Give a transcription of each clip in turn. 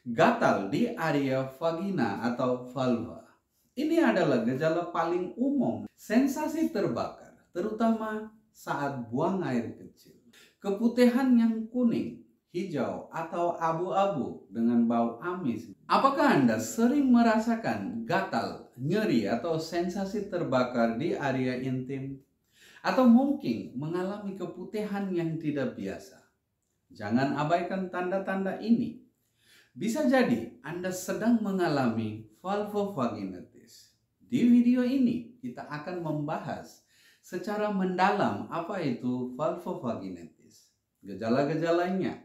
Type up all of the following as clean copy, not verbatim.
Gatal di area vagina atau vulva. Ini adalah gejala paling umum, sensasi terbakar, terutama saat buang air kecil. Keputihan yang kuning, hijau, atau abu-abu dengan bau amis. Apakah Anda sering merasakan gatal, nyeri, atau sensasi terbakar di area intim? Atau mungkin mengalami keputihan yang tidak biasa? Jangan abaikan tanda-tanda ini. Bisa jadi Anda sedang mengalami vulvovaginitis. Di video ini kita akan membahas secara mendalam apa itu vulvovaginitis, gejala-gejalanya,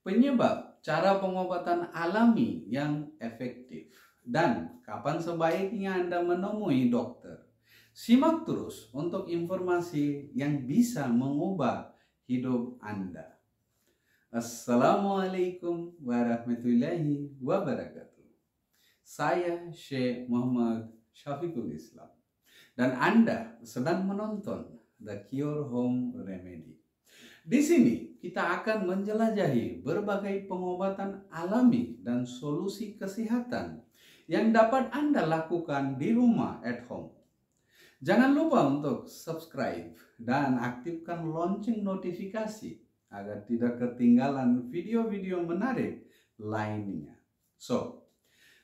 penyebab, cara pengobatan alami yang efektif, dan kapan sebaiknya Anda menemui dokter. Simak terus untuk informasi yang bisa mengubah hidup Anda. Assalamualaikum warahmatullahi wabarakatuh. Saya Syekh Muhammad Syafiqul Islam dan Anda sedang menonton The Cure Home Remedy. Di sini kita akan menjelajahi berbagai pengobatan alami dan solusi kesehatan yang dapat Anda lakukan di rumah at home. Jangan lupa untuk subscribe dan aktifkan lonceng notifikasi agar tidak ketinggalan video-video menarik lainnya.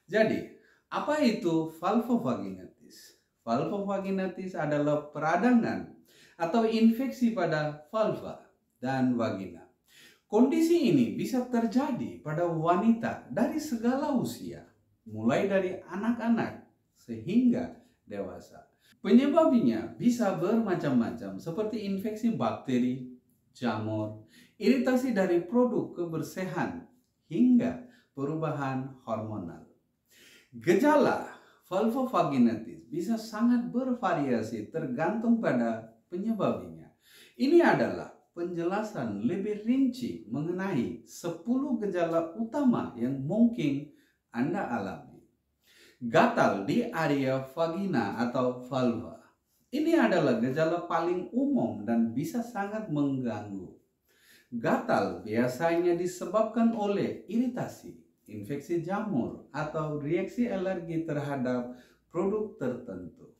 Jadi, apa itu vulvovaginitis? Vulvovaginitis adalah peradangan atau infeksi pada vulva dan vagina. Kondisi ini bisa terjadi pada wanita dari segala usia, mulai dari anak-anak sehingga dewasa. Penyebabnya bisa bermacam-macam seperti infeksi bakteri, jamur, iritasi dari produk kebersihan, hingga perubahan hormonal. Gejala vulvovaginitis bisa sangat bervariasi tergantung pada penyebabnya. Ini adalah penjelasan lebih rinci mengenai 10 gejala utama yang mungkin Anda alami. Gatal di area vagina atau vulva. Ini adalah gejala paling umum dan bisa sangat mengganggu. Gatal biasanya disebabkan oleh iritasi, infeksi jamur, atau reaksi alergi terhadap produk tertentu.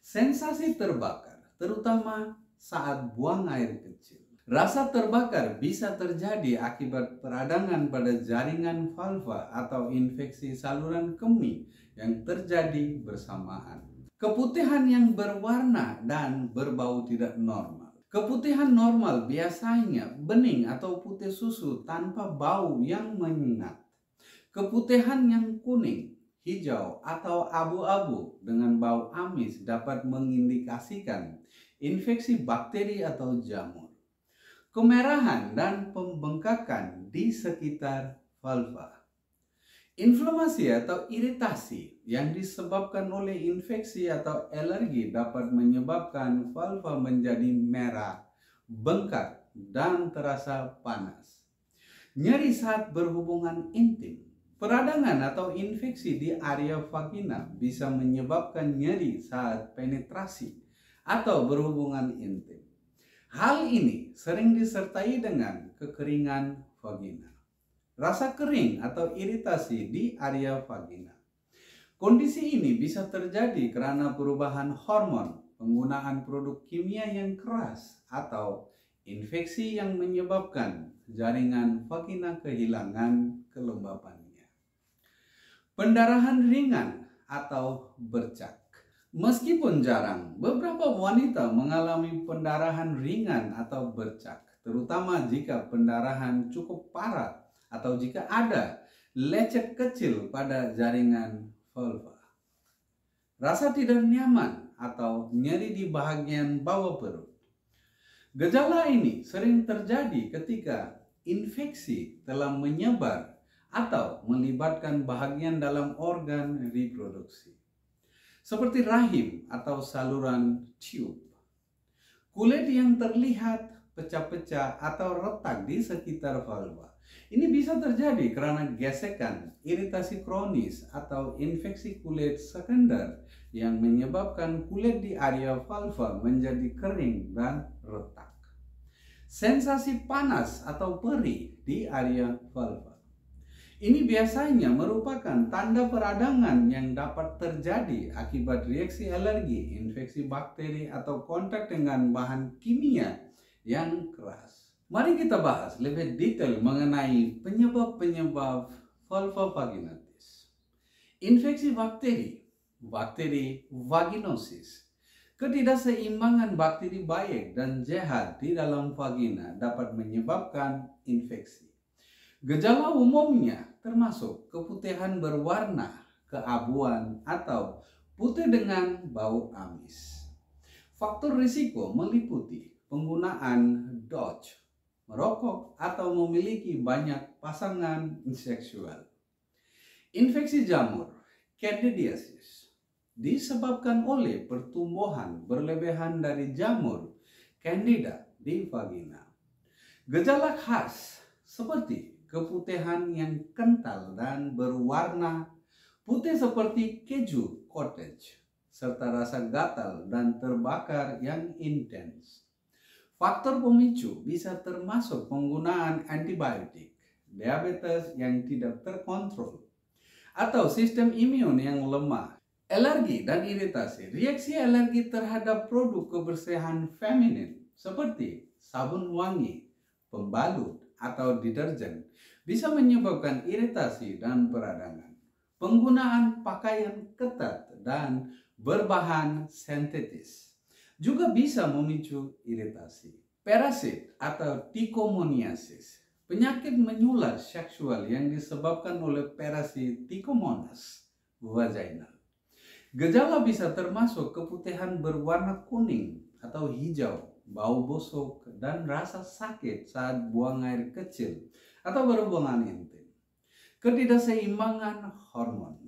Sensasi terbakar, terutama saat buang air kecil. Rasa terbakar bisa terjadi akibat peradangan pada jaringan vulva atau infeksi saluran kemih yang terjadi bersamaan. Keputihan yang berwarna dan berbau tidak normal. Keputihan normal biasanya bening atau putih susu tanpa bau yang menyengat. Keputihan yang kuning, hijau, atau abu-abu dengan bau amis dapat mengindikasikan infeksi bakteri atau jamur. Kemerahan dan pembengkakan di sekitar vulva. Inflamasi atau iritasi yang disebabkan oleh infeksi atau alergi dapat menyebabkan vulva menjadi merah, bengkak, dan terasa panas. Nyeri saat berhubungan intim. Peradangan atau infeksi di area vagina bisa menyebabkan nyeri saat penetrasi atau berhubungan intim. Hal ini sering disertai dengan kekeringan vagina. Rasa kering atau iritasi di area vagina. Kondisi ini bisa terjadi karena perubahan hormon, penggunaan produk kimia yang keras, atau infeksi yang menyebabkan jaringan vagina kehilangan kelembapannya. Pendarahan ringan atau bercak. Meskipun jarang, beberapa wanita mengalami pendarahan ringan atau bercak, terutama jika pendarahan cukup parah atau jika ada lecet kecil pada jaringan vulva. Rasa tidak nyaman atau nyeri di bagian bawah perut. Gejala ini sering terjadi ketika infeksi telah menyebar atau melibatkan bagian dalam organ reproduksi, seperti rahim atau saluran tube. Kulit yang terlihat pecah-pecah atau retak di sekitar vulva. Ini bisa terjadi karena gesekan, iritasi kronis, atau infeksi kulit sekunder yang menyebabkan kulit di area vulva menjadi kering dan retak. Sensasi panas atau perih di area vulva. Ini biasanya merupakan tanda peradangan yang dapat terjadi akibat reaksi alergi, infeksi bakteri, atau kontak dengan bahan kimia yang keras. Mari kita bahas lebih detail mengenai penyebab-penyebab vulvovaginitis. Infeksi bakteri, bakteri vaginosis, ketidakseimbangan bakteri baik dan jahat di dalam vagina dapat menyebabkan infeksi. Gejala umumnya termasuk keputihan berwarna keabuan atau putih dengan bau amis. Faktor risiko meliputi penggunaan doge, merokok, atau memiliki banyak pasangan seksual. Infeksi jamur, candidiasis, disebabkan oleh pertumbuhan berlebihan dari jamur candida di vagina. Gejala khas seperti keputihan yang kental dan berwarna putih seperti keju cottage, serta rasa gatal dan terbakar yang intens. Faktor pemicu bisa termasuk penggunaan antibiotik, diabetes yang tidak terkontrol, atau sistem imun yang lemah. Alergi dan iritasi. Reaksi alergi terhadap produk kebersihan feminin seperti sabun wangi, pembalut, atau deterjen bisa menyebabkan iritasi dan peradangan. Penggunaan pakaian ketat dan berbahan sintetis juga bisa memicu iritasi. Parasit atau trichomoniasis, penyakit menular seksual yang disebabkan oleh parasit Trichomonas vaginal. Gejala bisa termasuk keputihan berwarna kuning atau hijau, bau busuk, dan rasa sakit saat buang air kecil atau berhubungan intim. Ketidakseimbangan hormon,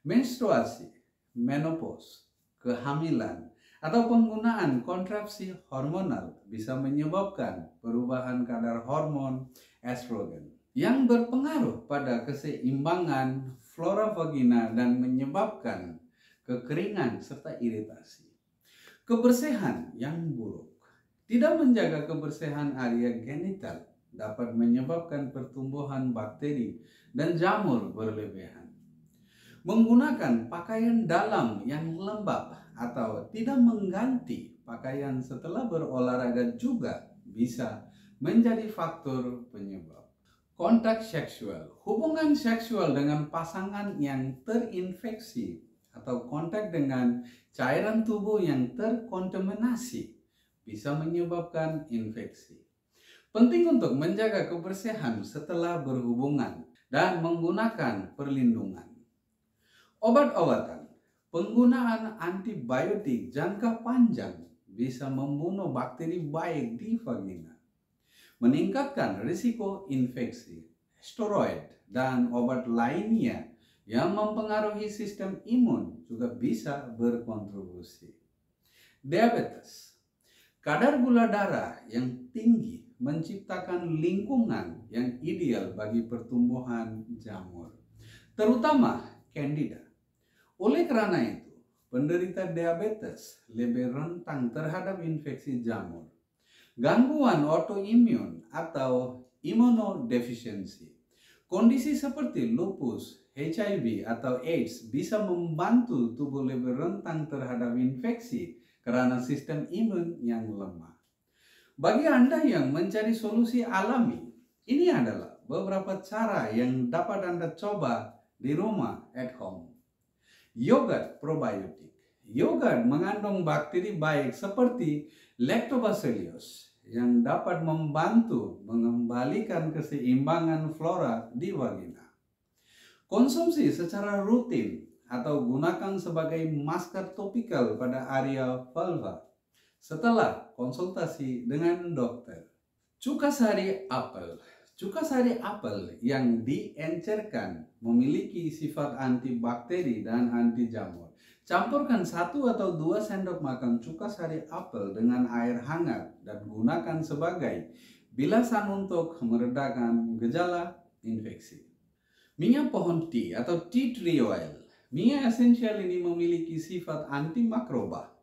menstruasi, menopause, kehamilan, atau penggunaan kontrasepsi hormonal bisa menyebabkan perubahan kadar hormon estrogen yang berpengaruh pada keseimbangan flora vagina dan menyebabkan kekeringan serta iritasi. Kebersihan yang buruk. Tidak menjaga kebersihan area genital dapat menyebabkan pertumbuhan bakteri dan jamur berlebihan. Menggunakan pakaian dalam yang lembab atau tidak mengganti pakaian setelah berolahraga juga bisa menjadi faktor penyebab. Kontak seksual. Hubungan seksual dengan pasangan yang terinfeksi atau kontak dengan cairan tubuh yang terkontaminasi bisa menyebabkan infeksi. Penting untuk menjaga kebersihan setelah berhubungan dan menggunakan perlindungan. Obat-obatan. Penggunaan antibiotik jangka panjang bisa membunuh bakteri baik di vagina, meningkatkan risiko infeksi. Steroid dan obat lainnya yang mempengaruhi sistem imun juga bisa berkontribusi. Diabetes. Kadar gula darah yang tinggi menciptakan lingkungan yang ideal bagi pertumbuhan jamur, terutama candida. Oleh karena itu, penderita diabetes lebih rentan terhadap infeksi jamur, gangguan autoimun atau imunodefisiensi. Kondisi seperti lupus, HIV, atau AIDS bisa membantu tubuh lebih rentan terhadap infeksi karena sistem imun yang lemah. Bagi Anda yang mencari solusi alami, ini adalah beberapa cara yang dapat Anda coba di rumah at home. Yogurt probiotik. Yogurt mengandung bakteri baik seperti Lactobacillus yang dapat membantu mengembalikan keseimbangan flora di vagina. Konsumsi secara rutin atau gunakan sebagai masker topikal pada area vulva setelah konsultasi dengan dokter. Cuka sari apel. Cuka sari apel yang diencerkan memiliki sifat antibakteri dan anti jamur. Campurkan 1 atau 2 sendok makan cuka sari apel dengan air hangat dan gunakan sebagai bilasan untuk meredakan gejala infeksi. Minyak pohon tea atau tea tree oil. Minyak esensial ini memiliki sifat antimakroba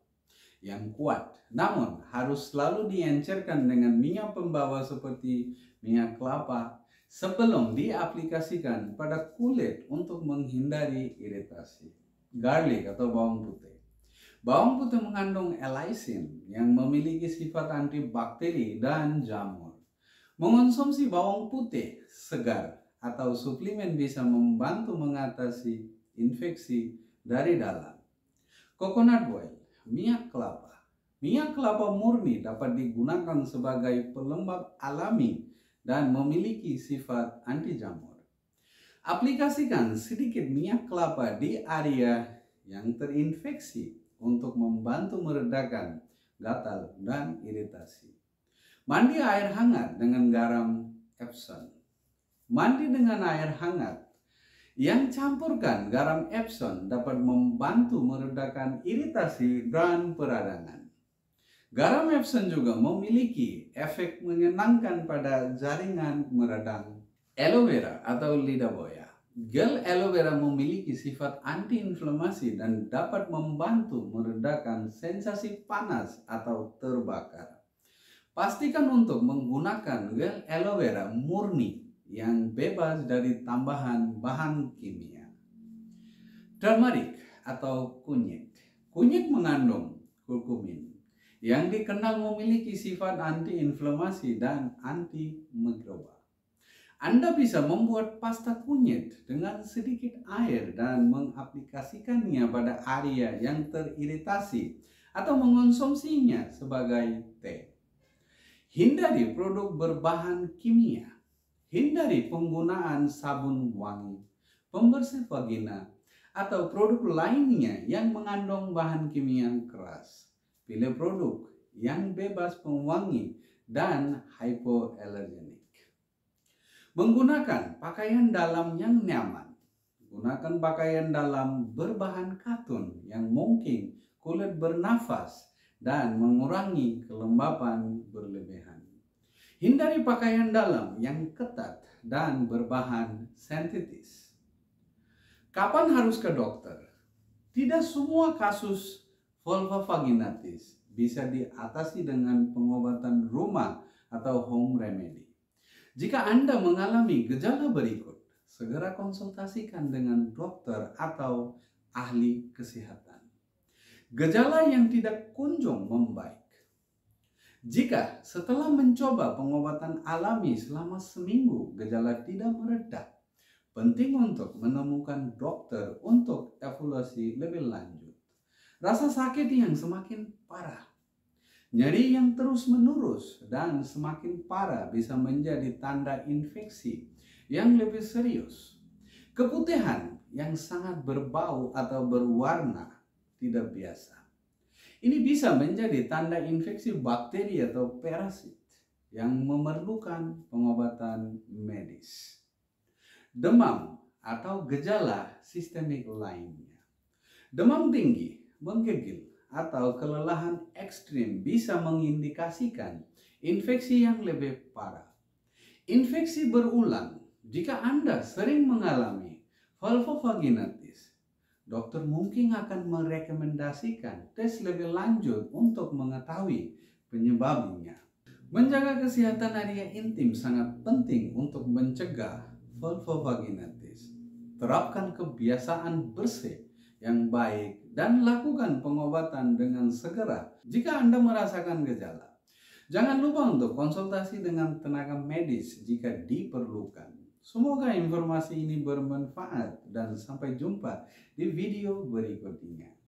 yang kuat. Namun harus selalu diencerkan dengan minyak pembawa seperti minyak kelapa sebelum diaplikasikan pada kulit untuk menghindari iritasi. Garlic atau bawang putih. Bawang putih mengandung allicin yang memiliki sifat antibakteri dan jamur. Mengonsumsi bawang putih segar atau suplemen bisa membantu mengatasi infeksi dari dalam. Coconut oil, minyak kelapa. Minyak kelapa murni dapat digunakan sebagai pelembab alami dan memiliki sifat anti jamur. Aplikasikan sedikit minyak kelapa di area yang terinfeksi untuk membantu meredakan gatal dan iritasi. Mandi air hangat dengan garam Epsom. Mandi dengan air hangat yang campurkan garam Epsom dapat membantu meredakan iritasi dan peradangan. Garam Epsom juga memiliki efek menyenangkan pada jaringan meradang. Aloe vera atau lidah buaya. Gel aloe vera memiliki sifat antiinflamasi dan dapat membantu meredakan sensasi panas atau terbakar. Pastikan untuk menggunakan gel aloe vera murni yang bebas dari tambahan bahan kimia. Turmeric atau kunyit. Kunyit mengandung kurkumin yang dikenal memiliki sifat antiinflamasi dan antimikroba. Anda bisa membuat pasta kunyit dengan sedikit air dan mengaplikasikannya pada area yang teriritasi atau mengonsumsinya sebagai teh. Hindari produk berbahan kimia. Hindari penggunaan sabun wangi, pembersih vagina, atau produk lainnya yang mengandung bahan kimia keras. Pilih produk yang bebas pewangi dan hypoallergenic. Menggunakan pakaian dalam yang nyaman. Gunakan pakaian dalam berbahan katun yang mungkin kulit bernafas dan mengurangi kelembapan berlebihan. Hindari pakaian dalam yang ketat dan berbahan sintetis. Kapan harus ke dokter? Tidak semua kasus vulva vaginatis bisa diatasi dengan pengobatan rumah atau home remedy. Jika Anda mengalami gejala berikut, segera konsultasikan dengan dokter atau ahli kesehatan. Gejala yang tidak kunjung membaik. Jika setelah mencoba pengobatan alami selama seminggu gejala tidak mereda, penting untuk menemukan dokter untuk evaluasi lebih lanjut. Rasa sakit yang semakin parah, nyeri yang terus-menerus dan semakin parah bisa menjadi tanda infeksi yang lebih serius. Keputihan yang sangat berbau atau berwarna tidak biasa. Ini bisa menjadi tanda infeksi bakteri atau parasit yang memerlukan pengobatan medis. Demam atau gejala sistemik lainnya. Demam tinggi, menggigil, atau kelelahan ekstrim bisa mengindikasikan infeksi yang lebih parah. Infeksi berulang jika Anda sering mengalami vulva vaginatis. Dokter mungkin akan merekomendasikan tes lebih lanjut untuk mengetahui penyebabnya. Menjaga kesehatan area intim sangat penting untuk mencegah vulva vaginatis. Terapkan kebiasaan bersih yang baik dan lakukan pengobatan dengan segera jika Anda merasakan gejala. Jangan lupa untuk konsultasi dengan tenaga medis jika diperlukan. Semoga informasi ini bermanfaat dan sampai jumpa di video berikutnya.